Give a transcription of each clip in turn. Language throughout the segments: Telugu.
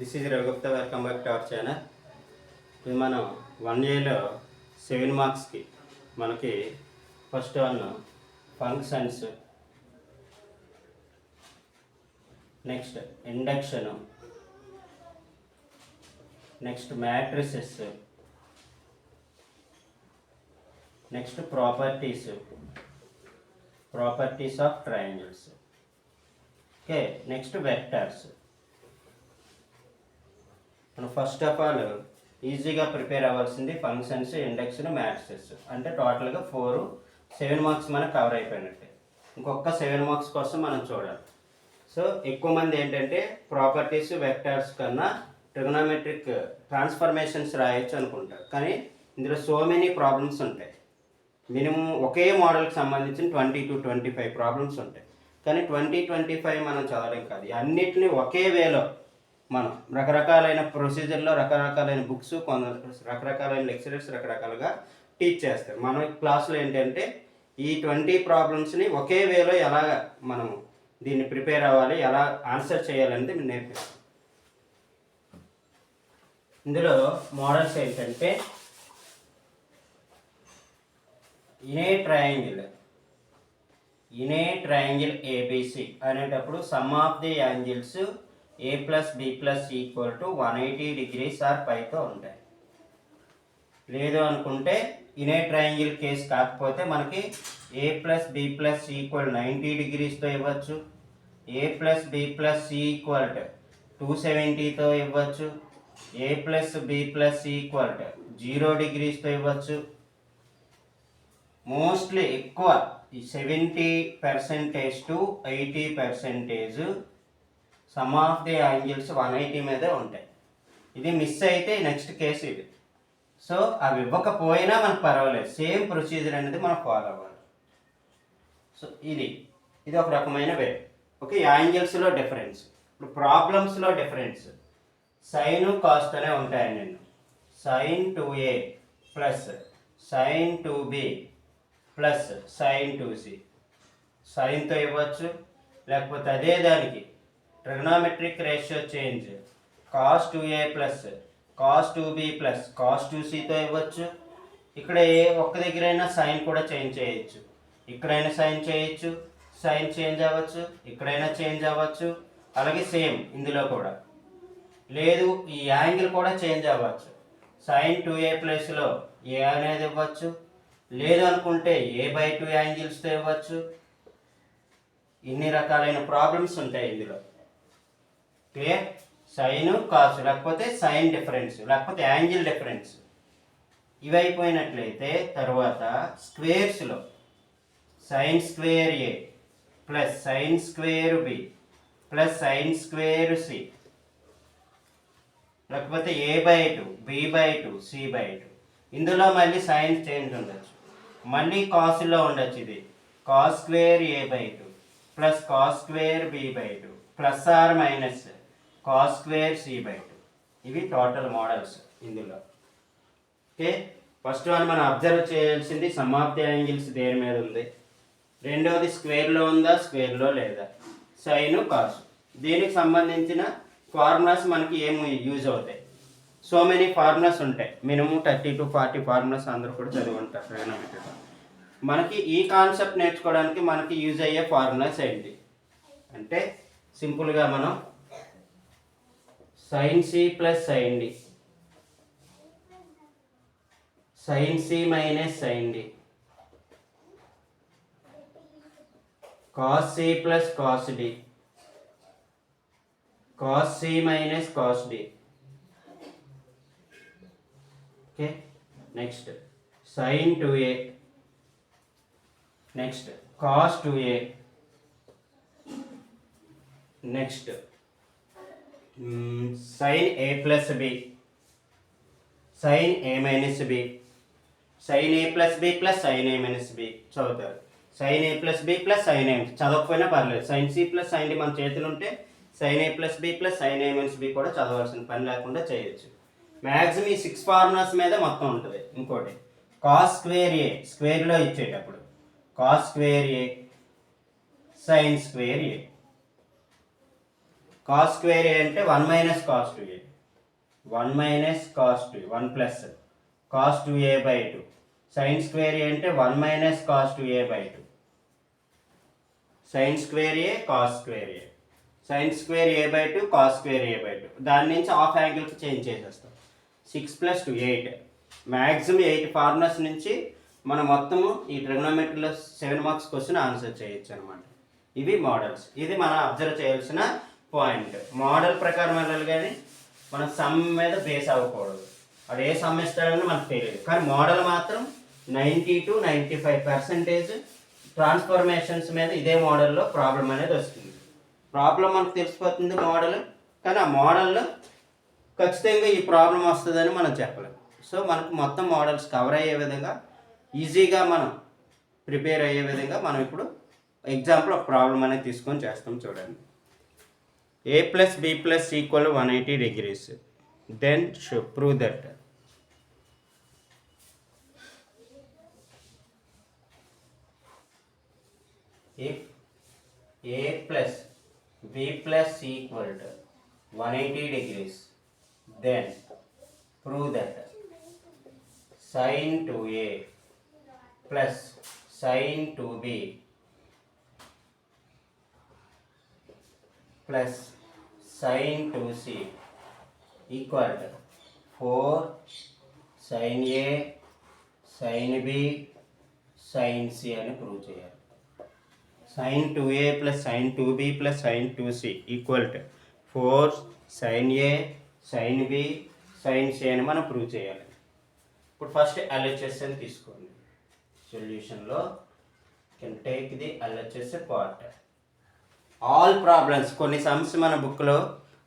This is Raghupta. Welcome back to our channel. ఇది మనం 1Aలో 7 మార్క్స్కి మనకి first one functions, next induction, next matrices, next properties of triangles. Okay, next vectors. మనం ఫస్ట్ ఆఫ్ ఆల్ ఈజీగా ప్రిపేర్ అవ్వాల్సింది ఫంక్షన్స్, ఇండక్షన్, మ్యాట్రిసెస్. అంటే టోటల్గా 7 మార్క్స్ మనకు కవర్ అయిపోయినట్టే. ఇంకొక 7 మార్క్స్ కోసం మనం చూడాలి. సో ఎక్కువ మంది ఏంటంటే ప్రాపర్టీస్, వెక్టర్స్ కన్నా ట్రిగోనోమెట్రిక్ ట్రాన్స్ఫర్మేషన్స్ రాయొచ్చు అనుకుంటారు. కానీ ఇందులో సో మెనీ ప్రాబ్లమ్స్ ఉంటాయి. మినిమం ఒకే మోడల్కి సంబంధించిన 20 to 25 ప్రాబ్లమ్స్ ఉంటాయి. కానీ 20-25 మనం చదవడం కాదు, అన్నిటినీ ఒకే వేలో మనం రకరకాలైన ప్రొసీజర్లో రకరకాలైన బుక్స్, రకరకాలైన లెక్చరర్స్ రకరకాలుగా టీచ్ చేస్తారు. మన క్లాసులో ఏంటంటే ఈ 20 ప్రాబ్లమ్స్ని ఒకే వేలో ఎలా మనం దీన్ని ప్రిపేర్ అవ్వాలి, ఎలా ఆన్సర్ చేయాలనేది మేము నేర్పిస్తాం. ఇందులో మోడల్స్ ఏంటంటే ఇన్ ఏ ట్రయాంగిల్ ఏబిసి అనేటప్పుడు sum of the angles a plus b plus equal to 180 degrees or పైతో ఉంటాయి. లేదు అనుకుంటే ఇన్ ఏ ట్రయాంగిల్ కేస్ కాకపోతే మనకి a plus b plus equal 90 degreesతో ఇవ్వచ్చు, a plus b plus equal 270తో ఇవ్వచ్చు, a plus b plus equal 0 degreesతో ఇవ్వచ్చు. మోస్ట్లీ ఎక్కువ 70% to 80% sum of the angles 180 మీదే ఉంటాయి. ఇది మిస్ అయితే నెక్స్ట్ కేసు ఇది. సో అవి ఇవ్వకపోయినా మనకు పర్వాలేదు, సేమ్ ప్రొసీజర్ అనేది మనం ఫాలో అవ్వాలి. సో ఇది ఒక రకమైన వే. Okay, యాంగిల్స్లో difference. ఇప్పుడు ప్రాబ్లమ్స్లో డిఫరెన్స్ సైన్ కాస్ట్ అనే ఉంటాయండి. నేను sin 2a plus sin 2b plus sin 2c సైన్తో ఇవ్వచ్చు, లేకపోతే అదే దానికి trigonometric ratio change cos 2a plus cos 2b plus cos 2cతో ఇవ్వచ్చు. ఇక్కడ ఒక్క దగ్గరైనా సైన్ కూడా చేంజ్ చేయొచ్చు. ఇక్కడైనా సైన్ చేయొచ్చు, సైన్ చేంజ్ అవ్వచ్చు, ఇక్కడైనా చేంజ్ అవ్వచ్చు. అలాగే సేమ్ ఇందులో కూడా లేదు, ఈ యాంగిల్ కూడా చేంజ్ అవ్వచ్చు. sin 2a ప్లస్లో ఏ అనేది ఇవ్వచ్చు, లేదు అనుకుంటే a/2 యాంగిల్స్తో ఇవ్వచ్చు. ఇన్ని రకాలైన ప్రాబ్లమ్స్ ఉంటాయి ఇందులో. క్లియర్? సైన్ కాస్, లేకపోతే సైన్ డిఫరెన్స్, లేకపోతే యాంగిల్ డిఫరెన్స్. ఇవి అయిపోయినట్లయితే తర్వాత స్క్వేర్స్లో sine square A plus sine square B plus sine square C, లేకపోతే a/2 b/2 c/2. ఇందులో మళ్ళీ సైన్ చేంజ్ ఉండొచ్చు, మళ్ళీ కాస్లో ఉండొచ్చు. ఇది cos square a/2 plus cos square b/2 plus or minus cos square c/2. ఇవి టోటల్ మోడల్స్ ఇందులో. ఓకే, ఫస్ట్ వన్ మనం అబ్జర్వ్ చేయాల్సింది సమ్ ఆఫ్ ది యాంగిల్స్ దేని మీద ఉంది, రెండవది స్క్వేర్లో ఉందా, స్క్వేర్లో లేదా, సైన్ కాస్. దీనికి సంబంధించిన ఫార్ములాస్ మనకి ఏమి యూజ్ అవుతాయి. సో మెనీ ఫార్ములాస్ ఉంటాయి, మినిమం 30 to 40 ఫార్ములాస్ అందరూ కూడా చదివి ఉంటారు ట్రిగోనోమెట్రీలో. మనకి ఈ కాన్సెప్ట్ నేర్చుకోవడానికి మనకి యూజ్ అయ్యే ఫార్ములాస్ ఏంటి అంటే సింపుల్గా మనం sine C plus sine D, sine C minus sine D, cos C plus cos D, cos C minus cos D. Okay, next sine 2a, next cos 2a, next sine a plus B, sine a minus B, sine a plus B plus sine a minus B చదువుతారు. Sine a plus B plus sine a చదవకపోయినా పర్లేదు, sine C plus sine D మన చేతులు ఉంటే sine a plus B plus sine a minus B కూడా చదవాల్సిన పని లేకుండా చేయొచ్చు. మ్యాక్సిమం ఈ 6 ఫార్ములాస్ మీద మొత్తం ఉంటుంది. ఇంకోటి కాస్ స్క్వేర్ ఏ, స్క్వేర్లో ఇచ్చేటప్పుడు cos square A sine square A. Cos square A అంటే 1 minus cos 2a, 1 minus cos 2, 1 plus cos 2a by 2. Sine square A అంటే 1 minus cos 2a by 2. Sine square A cos square A, sine square A by 2 cos square A by 2. దాని నుంచి హాఫ్ యాంగిల్కి చేంజ్ చేసేస్తాం. 6 ప్లస్ 2 8. మ్యాక్సిమం 8 ఫార్ములాస్ నుంచి మనం మొత్తము ఈ ట్రిగ్నోమెట్రీలో 7 మార్క్స్ క్వశ్చన్ ఆన్సర్ చేయొచ్చు అనమాట. ఇవి మోడల్స్. ఇది మనం అబ్జర్వ్ చేయాల్సిన పాయింట్. మోడల్ ప్రకారం వెళ్ళాలి కానీ మన సమ్ మీద బేస్ అవ్వకూడదు. అది ఏ సమ్ ఇస్తాడని మనకు తెలియదు, కానీ మోడల్ మాత్రం 90 to 95% ట్రాన్స్ఫర్మేషన్స్ మీద ఇదే మోడల్లో ప్రాబ్లం అనేది వస్తుంది. ప్రాబ్లం మనకు తెలిసిపోతుంది మోడల్, కానీ ఆ మోడల్లో ఖచ్చితంగా ఈ ప్రాబ్లం వస్తుందని మనం చెప్పలేం. సో మనకు మొత్తం మోడల్స్ కవర్ అయ్యే విధంగా ఈజీగా మనం ప్రిపేర్ అయ్యే విధంగా మనం ఇప్పుడు ఎగ్జాంపుల్ ఒక ప్రాబ్లం అనేది తీసుకొని చేస్తాం. చూడండి. a plus b plus c equal 180 degrees. Then prove that if a plus b plus c equal to 180 degrees, then prove that sin 2a plus sin 2b plus sin 2c equal to 4 sin a sin b sin c అని ప్రూవ్ చేయాలి. sin 2a plus sin 2b plus sin 2c equal to 4 sin a sin b sin c అని మనం ప్రూవ్ చేయాలి. ఇప్పుడు ఫస్ట్ LHS అని తీసుకోండి. సొల్యూషన్లో can take the LHS part. All problems, కొన్ని సమ్స్ మన బుక్లో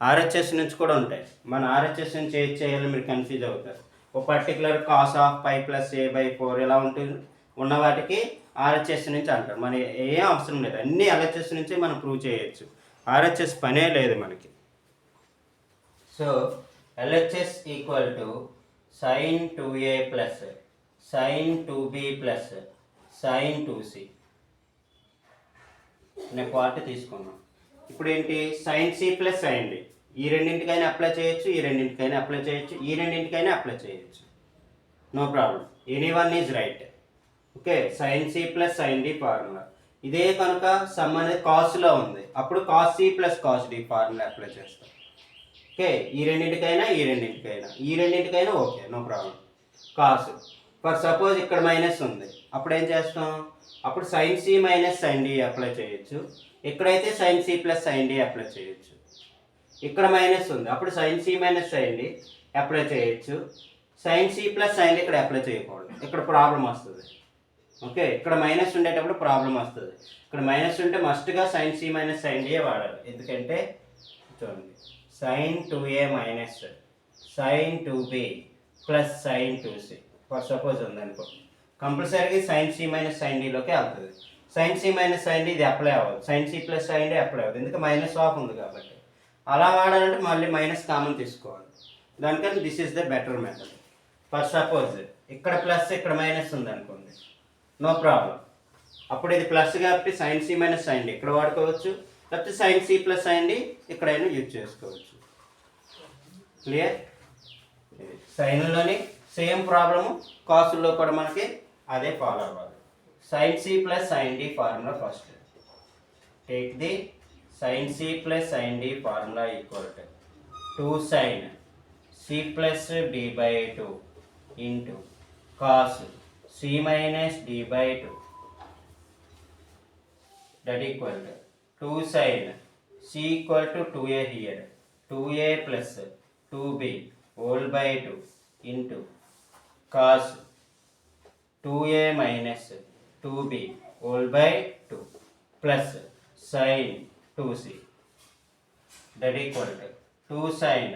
RHS నుంచి కూడా ఉంటాయి. మన RHS నుంచి ఏది చేయాలో మీరు కన్ఫ్యూజ్ అవుతారు. ఒక particular cos of pi plus a by 4 ఇలా ఉంటుంది. ఉన్న వాటికి RHS నుంచి అంటారు. మన ఏం అవసరం లేదు, అన్నీ LHS నుంచి మనం ప్రూవ్ చేయొచ్చు. RHS పనే లేదు మనకి. So LHS equal to sin 2a plus sin 2b plus sin 2c అనే పార్ట్ తీసుకున్నాం. ఇప్పుడు ఏంటి, sin c plus sin d. ఈ రెండింటికైనా అప్లై చేయొచ్చు, ఈ రెండింటికైనా అప్లై చేయొచ్చు, ఈ రెండింటికైనా అప్లై చేయొచ్చు. No problem, any one is right. Okay, sin c plus sin d formula. ఇదే కనుక సమ్ అనేది కాస్లో ఉంది, అప్పుడు cos c plus cos d formula apply చేస్తాం. ఓకే, ఈ రెండింటికైనా okay, no problem. Cause for suppose ఇక్కడ మైనస్ ఉంది, అప్పుడు ఏం చేస్తాం, అప్పుడు sin c minus sin d apply చేయొచ్చు. ఇక్కడైతే sin c plus sin d apply చేయొచ్చు. ఇక్కడ మైనస్ ఉంది, అప్పుడు sin c minus sin d apply చేయొచ్చు. sin c plus sin d ఇక్కడ అప్లై చేయకూడదు, ఇక్కడ ప్రాబ్లం వస్తుంది. ఓకే, ఇక్కడ మైనస్ ఉండేటప్పుడు ప్రాబ్లం వస్తుంది. ఇక్కడ మైనస్ ఉంటే మస్ట్గా sin c minus sin d వాడాలి. ఎందుకంటే చూడండి, sin 2a minus sin 2b plus sin 2c for suppose ఉందనుకో, కంపల్సరీగా sin c మైనస్ sin dలోకి వెళ్తుంది. sin c minus sin d ఇది అప్లై అవ్వదు, sin c plus sin d apply అవ్వదు, ఎందుకంటే మైనస్ ఆఫ్ ఉంది కాబట్టి. అలా వాడాలంటే మళ్ళీ మైనస్ కామన్ తీసుకోవాలి. దానికని this is the better method. For suppose ఇక్కడ ప్లస్ ఇక్కడ మైనస్ ఉంది అనుకోండి, నో ప్రాబ్లం. అప్పుడు ఇది ప్లస్ కాబట్టి sin c minus sin d ఇక్కడ వాడుకోవచ్చు, లేకపోతే sin c plus sin d ఇక్కడైనా యూజ్ చేసుకోవచ్చు. క్లియర్? సైన్లోని సేమ్ ప్రాబ్లము, కాసుల్లో కూడా మనకి అదే ఫాలో అవ్వాలి. sin c plus sin d formula first. Take the sin c plus sin d formula equal to 2 sin c plus d by 2 into cos c minus d by 2 that equal to 2 sin c equal to 2a here, 2a plus 2b whole by 2 into cos 2a minus 2b whole by 2 plus sin 2c that equal to 2 sin,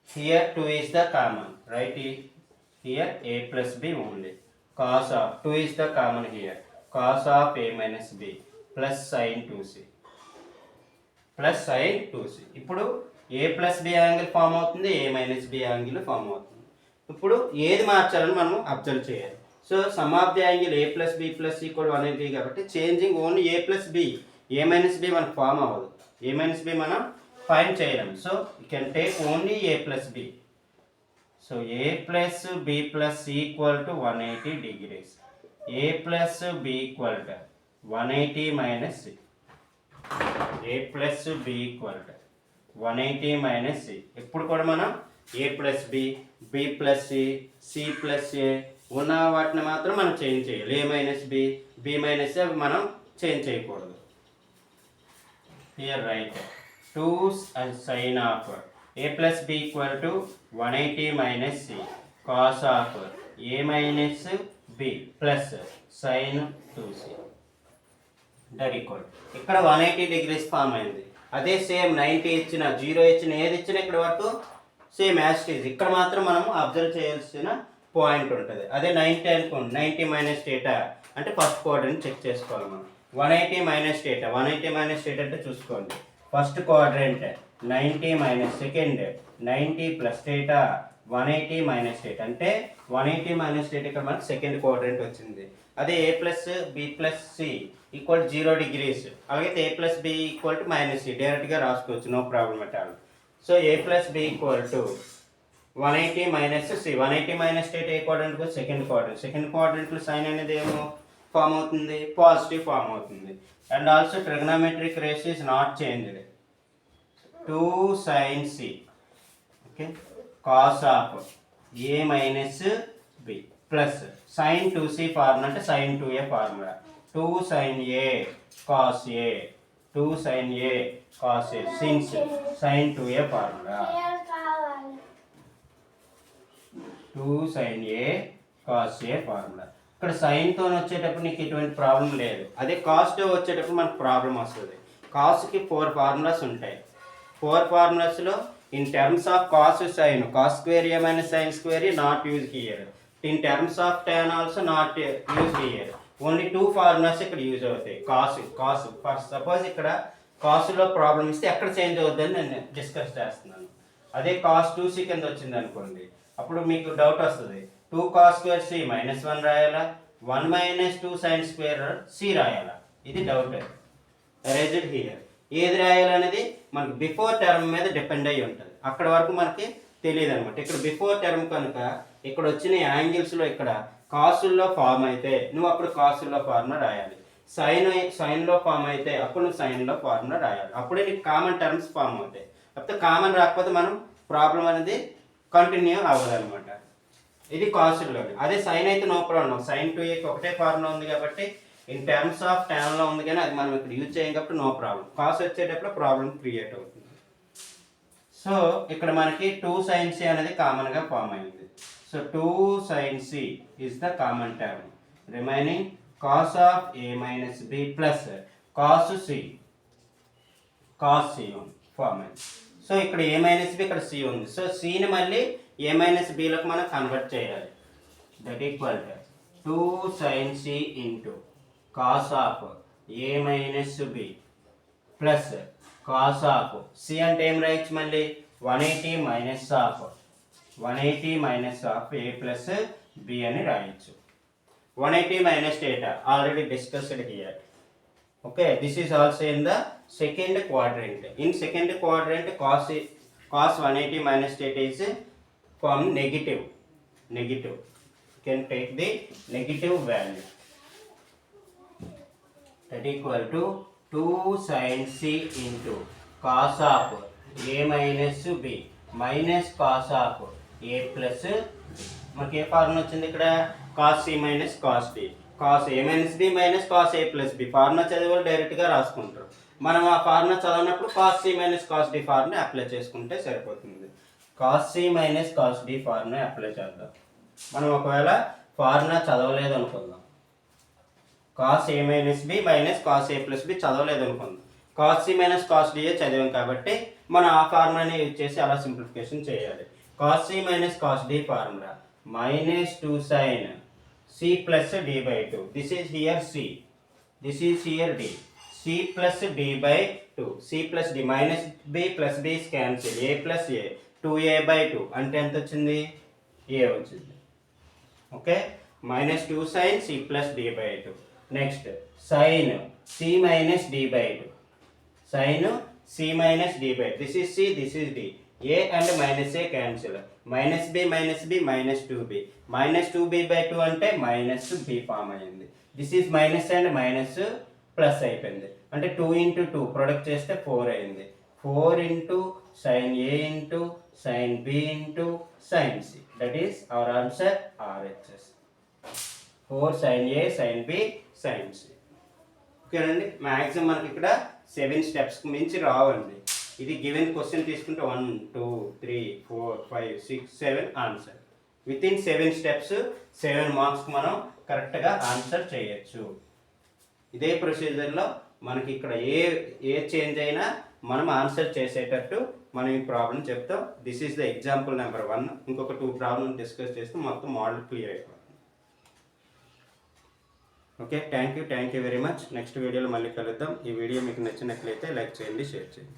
here 2 is the common, right? Here a plus b only, cos of 2 is the common here, cos of a minus b plus sin 2c plus sin 2c. ఇప్పుడు a plus b angle form అవుతుంది, a minus b angle form అవుతుంది. ఇప్పుడు ఏది మార్చాలని మనం అబ్జర్వ్ చేయాలి. So sum of the angle a plus b plus equal 180 కాబట్టి changing only a plus b, a minus b మనకు ఫామ్ అవ్వదు. a మైనస్ b మనం ఫైండ్ చేయలేం. So you can take only a plus b. సో a plus b plus c equal to 180 degrees. a plus b equal to 180 minus c. a plus b equal to 180 minus c. ఇప్పుడు కూడా మనం a plus b, b plus c, c plus a ఉన్న వాటిని మాత్రం మనం చేంజ్ చేయాలి. a minus b, b minus c అవి మనం చేంజ్ చేయకూడదు. Here write 2 sin of a plus b equal to 180 minus c cos of a minus b plus sin 2c that equal. ఇక్కడ 180 degrees ఫామ్ అయింది. అదే సేమ్ 90 ఇచ్చిన 0 ఇచ్చిన ఏది ఇచ్చినా ఇక్కడ వరకు సేమ్ యాజ్ ఇట్ ఈజ్. ఇక్కడ మాత్రం మనం అబ్జర్వ్ చేయాల్సిన పాయింట్ ఉంటుంది. అదే 90 అనుకోండి, 90 మైనస్ డేటా అంటే ఫస్ట్ క్వాడ్రంట్ చెక్ చేసుకోవాలి మనం. 180 మైనస్ డేటా, 180 మైనస్ డేటా అంటే చూసుకోండి. First quadrant 90 minus second 90 plus data 180 minus data అంటే 180 మైనస్ డేటా ఇక్కడ మనకు సెకండ్ క్వాడ్రంట్ వచ్చింది. అదే a plus b plus c equal 0 degrees. అలాగే a plus b equal to minus c డైరెక్ట్గా రాసుకోవచ్చు, no problem at all. So a plus b equal to 180 minus c. 180 minus theta ఏ క్వాడ్రంట్కు సెకండ్ క్వాడ్రంట్. సెకండ్ క్వాడ్రంట్లో సైన్ అనేది ఏమో ఫామ్ అవుతుంది, పాజిటివ్ ఫామ్ అవుతుంది. And also trigonometric ratio is not changed. 2 sin c okay cos of a minus b plus sin 2c formula అంటే sin 2a formula. 2 sin a cos a, 2 sin a cos a since sin 2a formula. 2 sin a cos a formula. ఇక్కడ సైన్తో వచ్చేటప్పుడు నీకు ఎటువంటి ప్రాబ్లం లేదు. అదే కాస్తో వచ్చేటప్పుడు మనకు ప్రాబ్లం వస్తుంది. కాస్కి 4 ఫార్ములాస్ ఉంటాయి. 4 ఫార్ములాస్లో in terms of cos sine, cos square A minus sine square not use here. In terms of tan also not use here. Only 2 formulas ఇక్కడ యూజ్ అవుతాయి. కాస్ ఫర్ సపోజ్ ఇక్కడ కాస్లో ప్రాబ్లం ఇస్తే ఎక్కడ చేంజ్ అవుతుందని నేను డిస్కస్ చేస్తున్నాను. అదే కాస్ 2c కింద వచ్చింది అనుకోండి, అప్పుడు మీకు డౌట్ వస్తుంది. 2 cos square c minus 1 రాయాలా, 1 minus 2 sin square c రాయాలా, ఇది డౌట్. ఎరేజ్డ్ హియర్ ఏది రాయాలనేది మనకి బిఫోర్ టర్మ్ మీద డిపెండ్ అయ్యి ఉంటుంది. అక్కడ వరకు మనకి తెలియదు అనమాట. ఇక్కడ బిఫోర్ టర్మ్ కనుక ఇక్కడ వచ్చిన యాంగిల్స్లో ఇక్కడ కాసుల్లో ఫామ్ అయితే నువ్వు అప్పుడు కాసుల్లో ఫార్ములా రాయాలి. సైన్లో ఫామ్ అయితే అప్పుడు నువ్వు సైన్లో ఫార్ములా రాయాలి. అప్పుడే నీకు కామన్ టర్మ్స్ ఫామ్ అవుతాయి. కాకపోతే కామన్ రాకపోతే మనం ప్రాబ్లం అనేది కంటిన్యూ అవ్వదు అనమాట. ఇది కాసుల్లో. అదే సైన్ అయితే నో ప్రాబ్లం. sin 2a ఒకటే ఫార్ములా ఉంది కాబట్టి ఇన్ టర్మ్స్ ఆఫ్ ట్యాన్లో ఉంది, కానీ అది మనం ఇక్కడ యూజ్ చేయం కాబట్టి నో ప్రాబ్లం. కాస్ వచ్చేటప్పుడు ప్రాబ్లం క్రియేట్ అవుతుంది. సో ఇక్కడ మనకి 2 sin c అనేది కామన్గా ఫామ్ అయింది. So 2 sin c is the common term. Remaining cos of a minus b plus cos c form అయింది. సో ఇక్కడ a మైనస్ b ఇక్కడ c ఉంది. సో cని మళ్ళీ a మైనస్ bలోకి మనం కన్వర్ట్ చేయాలి. That equal 2 sin c into cos of a minus b plus cos of c అంటే ఏం రాయొచ్చు మళ్ళీ 180 minus of a plus b అని రాయొచ్చు. 180 minus data already discussed here. Okay, this is also in the second quadrant. In second quadrant cos 180 minus theta is from negative. You can take the negative value. That equal to 2 sin c into cos of a minus b minus cos of a plus మనకి ఏ ఫార్ములా వచ్చింది ఇక్కడ cos c minus cos d. cos a minus b minus cos a plus b formula చదివి డైరెక్ట్గా రాసుకుంటారు. మనం ఆ ఫార్ములా చదవనప్పుడు cos c minus cos d formula apply చేసుకుంటే సరిపోతుంది. cos c minus cos d formula apply చేద్దాం. మనం ఒకవేళ ఫార్ములా చదవలేదు అనుకుందాం, cos a minus b minus cos a plus b చదవలేదు అనుకుందాం. cos c minus cos d చదివాం కాబట్టి మనం ఆ ఫార్ములాని యూజ్ చేసి అలా సింప్లిఫికేషన్ చేయాలి. cos c minus cos d formula minus 2 sin c plus d by 2. This is here c, this is here d. c plus d by 2, c plus d minus b plus b is cancel, a plus a 2a by 2 అంటే ఎంత వచ్చింది a వచ్చింది. Okay, minus 2 sin c plus d by 2. Next sin c minus d by 2, sin C minus D by, this is C, this is D. A and minus A cancel. Minus B, minus 2B. Minus 2B by 2 అంటే minus B ఫామ్ అయింది. This is minus and minus plus అయిపోయింది. అంటే 2 into 2 ప్రొడక్ట్ చేస్తే 4 అయింది. 4 into sin A into sin B into sin C. That is our answer RHS. 4 sin A, sin B, sin C. ఓకేనండి, మ్యాక్సిమం మనకి ఇక్కడ 7 స్టెప్స్కి మించి రావండి. ఇది గివెన్ క్వశ్చన్ తీసుకుంటే 1 2 3 4 5 6 7 ఆన్సర్. విత్ ఇన్ 7 స్టెప్స్ 7 మార్క్స్కి మనం కరెక్ట్గా ఆన్సర్ చేయొచ్చు. ఇదే ప్రొసీజర్లో మనకి ఇక్కడ ఏ చేంజ్ అయినా మనం ఆన్సర్ చేసేటట్టు మనం ఈ ప్రాబ్లం చెప్తాం. This is the example number 1. ఇంకొక 2 ప్రాబ్లమ్ డిస్కస్ చేస్తే మొత్తం మోడల్ క్లియర్ అయిపోతుంది. Okay, thank you very much. Next వీడియోలో మళ్ళీ కలుద్దాం. ఈ వీడియో మీకు నచ్చినట్లయితే లైక్ చేయండి, షేర్ చేయండి.